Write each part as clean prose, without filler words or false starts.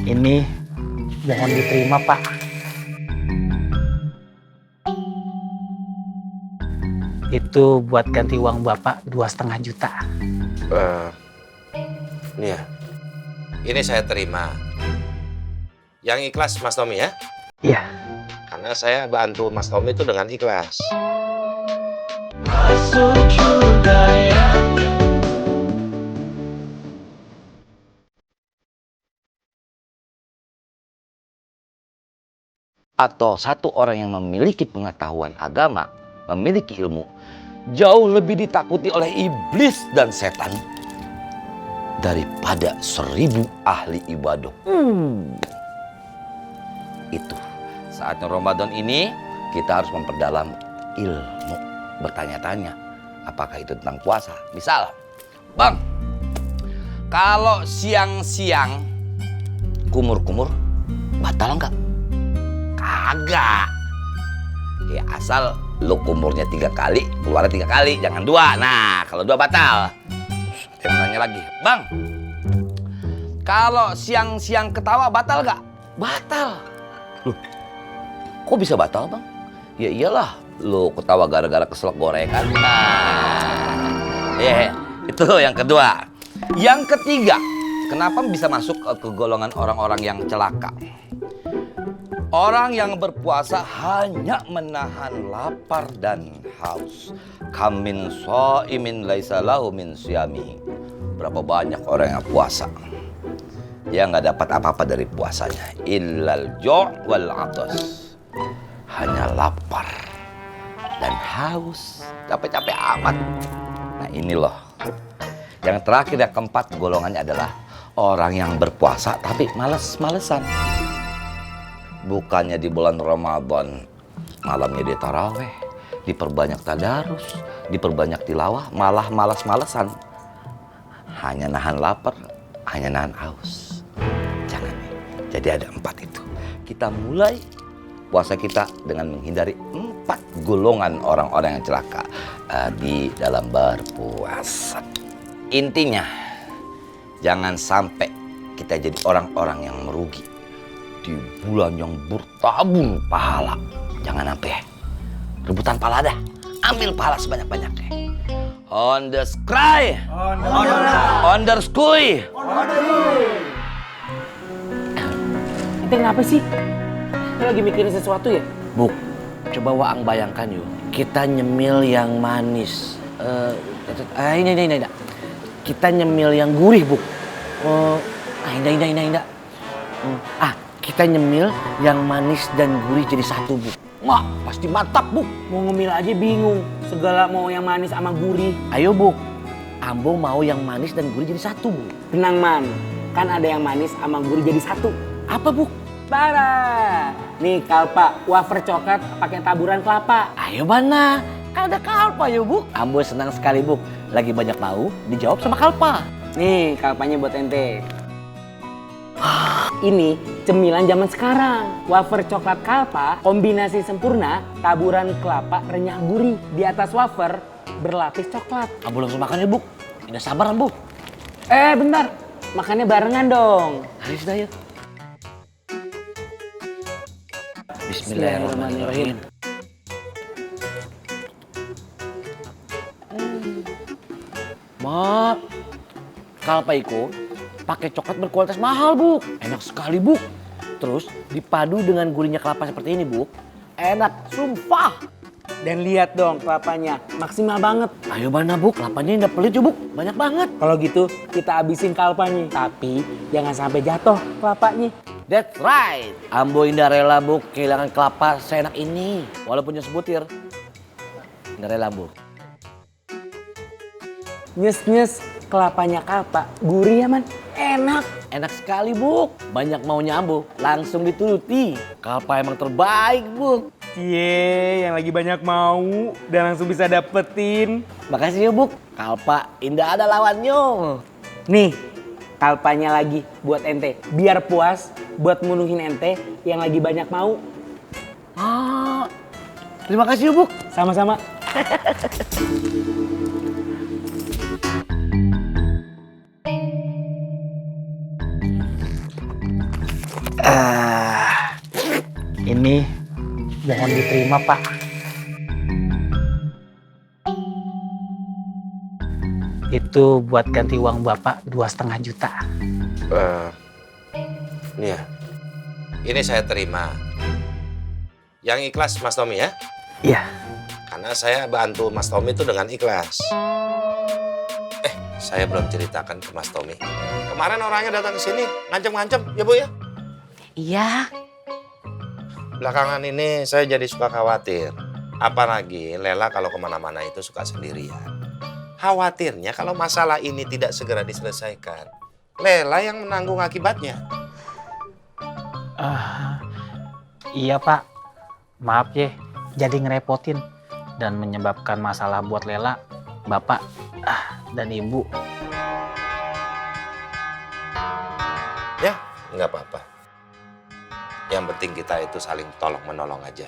Ini mohon diterima, Pak. Itu buat ganti uang Bapak 2,5 juta. Ini ya. Ini saya terima. Yang ikhlas Mas Tommy ya? Iya. Karena saya bantu Mas Tommy itu dengan ikhlas. Atau satu orang yang memiliki pengetahuan agama, memiliki ilmu, jauh lebih ditakuti oleh iblis dan setan daripada 1000 ahli ibadah. Itu saatnya Ramadan ini kita harus memperdalam ilmu, bertanya-tanya apakah itu tentang puasa. Misal, Bang, kalau siang-siang kumur-kumur batal enggak? Kagak. Ya asal lu kumurnya 3 kali, keluarnya 3 kali, jangan 2. Nah, kalau 2 batal. Yang nanya lagi, Bang, kalau siang-siang ketawa batal gak? Batal. Loh, kok bisa batal, Bang? Ya iyalah, lu ketawa gara-gara keselak gorengan. Nah, itu yang kedua. Yang ketiga, kenapa bisa masuk ke golongan orang-orang yang celaka? Orang yang berpuasa hanya menahan lapar dan haus. Kamin shaimin laisa lahu min siyami. Berapa banyak orang yang puasa, dia nggak dapat apa-apa dari puasanya. Illal ju' wal 'atas. Hanya lapar dan haus. Capek-capek amat. Nah ini loh. Yang terakhir, yang keempat golongannya adalah orang yang berpuasa tapi males-malesan. Bukannya di bulan Ramadan malamnya di taraweh, diperbanyak tadarus, diperbanyak tilawah, malah malas-malesan. Hanya nahan lapar, hanya nahan haus. Jangan. Jadi ada 4 itu. Kita mulai puasa kita dengan menghindari 4 golongan orang-orang yang celaka di dalam berpuasa. Intinya, jangan sampai kita jadi orang-orang yang merugi di bulan yang bertabur pahala. Jangan sampai rebutan pahala dah. Ambil pahala sebanyak-banyaknya. On the sky, on the sky. Ente kenapa sih? Kita lagi mikirin sesuatu ya? Buk, coba Waang bayangkan yuk. Kita nyemil yang manis. Ini. Kita nyemil yang gurih, Buk. Indah. Kita nyemil yang manis dan gurih jadi satu, Buk. Mak, pasti mantap, Buk. Mau ngemil aja bingung. Segala mau yang manis sama gurih. Ayo, Buk. Ambo mau yang manis dan gurih jadi satu, Buk. Tenang, Man. Kan ada yang manis sama gurih jadi satu. Apa, Buk? Bara. Nih, kalpa. Wafer coklat pakai taburan kelapa. Ayo, Bana. Kan ada kalpa, yuk, Buk. Ambo senang sekali, Buk. Lagi banyak mau, dijawab sama kalpa. Nih, kalpanya buat ente. Ini cemilan zaman sekarang. Wafer coklat kalpa, kombinasi sempurna, taburan kelapa renyah gurih. Di atas wafer berlapis coklat. Ambo langsung makan ya, Buk. Tidak sabar, Buk. Bentar. Makannya barengan dong. Ayo sudah, yuk. Bismillahirrahmanirrahim. Mak, kalpa iko pakai coklat berkualitas mahal, Buk. Enak sekali, Buk. Terus dipadu dengan gurihnya kelapa seperti ini, Buk. Enak, sumpah. Dan lihat dong kelapanya, maksimal banget. Ayo Bana, Buk, kelapanya udah pelit, Buk. Banyak banget. Kalau gitu kita habisin kalpanya. Tapi jangan sampai jatuh kelapanya. That's right. Ambo indah rela, Buk, kehilangan kelapa seenak ini. Walaupun cuma sebutir. Indah rela, Buk. Nyes-nyes kelapanya kalpa, gurih ya, Man. Enak. Enak sekali, Buk. Banyak maunya Ambo, langsung dituruti. Kalpa emang terbaik, Buk. Cie, yang lagi banyak mau dan langsung bisa dapetin. Makasih ya, Buk. Kalpa indah ada lawannya. Nih, kalpanya lagi buat ente. Biar puas buat menuhin ente yang lagi banyak mau. Terima kasih ya, Buk. Sama-sama. Terima, Pak. Itu buat ganti uang Bapak 2,5 juta. Nih ya, ini saya terima. Yang ikhlas Mas Tommy ya? Iya. Karena saya bantu Mas Tommy itu dengan ikhlas. Saya belum ceritakan ke Mas Tommy. Kemarin orangnya datang ke sini, ngancem-ngancem, ya Bu ya? Iya. Belakangan ini saya jadi suka khawatir. Apalagi Lela kalau kemana-mana itu suka sendirian. Khawatirnya kalau masalah ini tidak segera diselesaikan, Lela yang menanggung akibatnya. Iya, Pak. Maaf ya, jadi ngerepotin dan menyebabkan masalah buat Lela, Bapak, dan Ibu. Ya, nggak apa-apa. Yang penting kita itu saling tolong-menolong aja.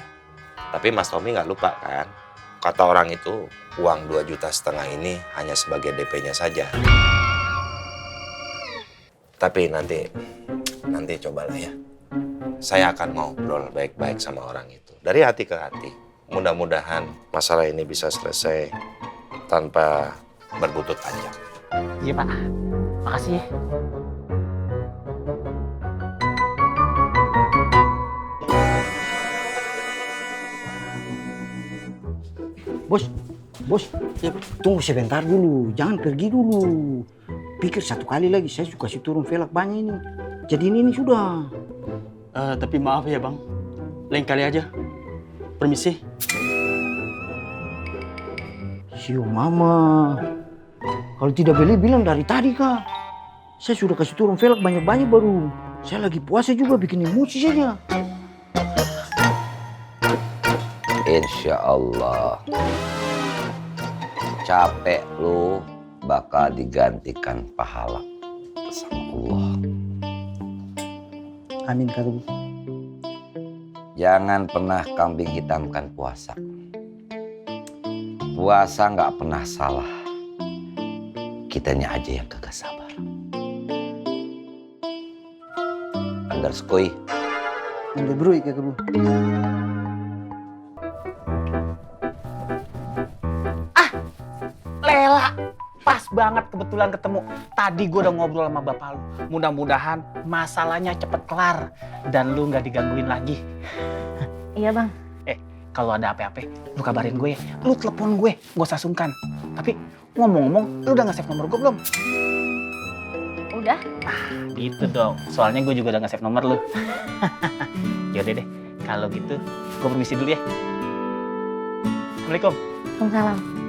Tapi Mas Tommy nggak lupa kan? Kata orang itu, uang 2,5 juta ini hanya sebagai DP-nya saja. Tapi nanti cobalah ya. Saya akan ngobrol baik-baik sama orang itu. Dari hati ke hati. Mudah-mudahan masalah ini bisa selesai tanpa berbutut panjang. Iya, Pak. Makasih ya. Bos, tunggu sebentar dulu, jangan pergi dulu. Pikir satu kali lagi, saya suka kasih turun velg banyak ini. Jadi ini sudah. Tapi maaf ya bang, lain kali aja. Permisi. Sio mama, kalau tidak beli bilang dari tadi kak. Saya sudah kasih turun velg banyak-banyak baru. Saya lagi puasa juga bikin emosi saja. Insya Allah capek lu bakal digantikan pahala sama Allah. Amin kak. Jangan pernah kambing hitamkan puasa. Puasa nggak pernah salah. Kitanya aja yang kagak sabar. Underskoi. Nanti bro kak bro. Lela, pas banget kebetulan ketemu. Tadi gue udah ngobrol sama bapak lu. Mudah-mudahan masalahnya cepet kelar dan lu nggak digangguin lagi. Iya bang. Kalau ada apa-apa, lu kabarin gue ya. Lu telepon gue, gue usah sungkan. Tapi ngomong-ngomong, lu udah nge-save nomor gue belum? Udah. Gitu dong. Soalnya gue juga udah nge-save nomor lu. Yaudah deh, kalau gitu gue permisi dulu ya. Assalamualaikum. Waalaikumsalam.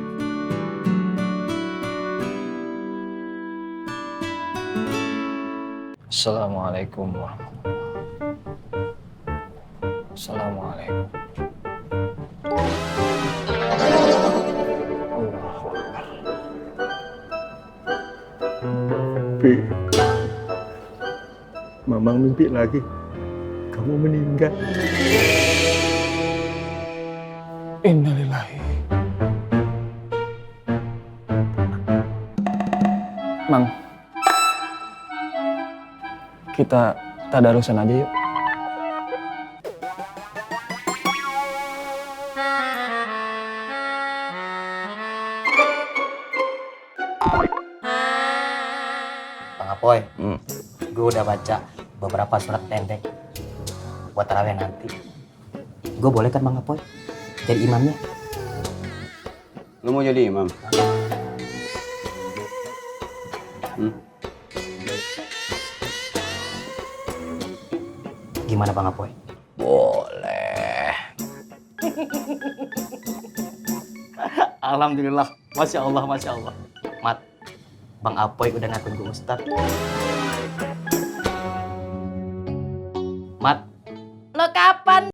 Assalamualaikum warahmatullahi wabarakatuh. Assalamualaikum. Pi, Mamang mimpi lagi. Kamu meninggal. Innalillahi. Mang, kita tadarusan aja yuk. Bang Apoy, gue udah baca beberapa surat pendek buat tarawih nanti. Gue boleh kan Bang Apoy jadi imamnya? Lu mau jadi imam? Gimana Bang Apoy? Boleh. Alhamdulillah, Masya Allah, Masya Allah. Mat, Bang Apoy udah ngakuin gue Ustadz. Mat, Lo kapan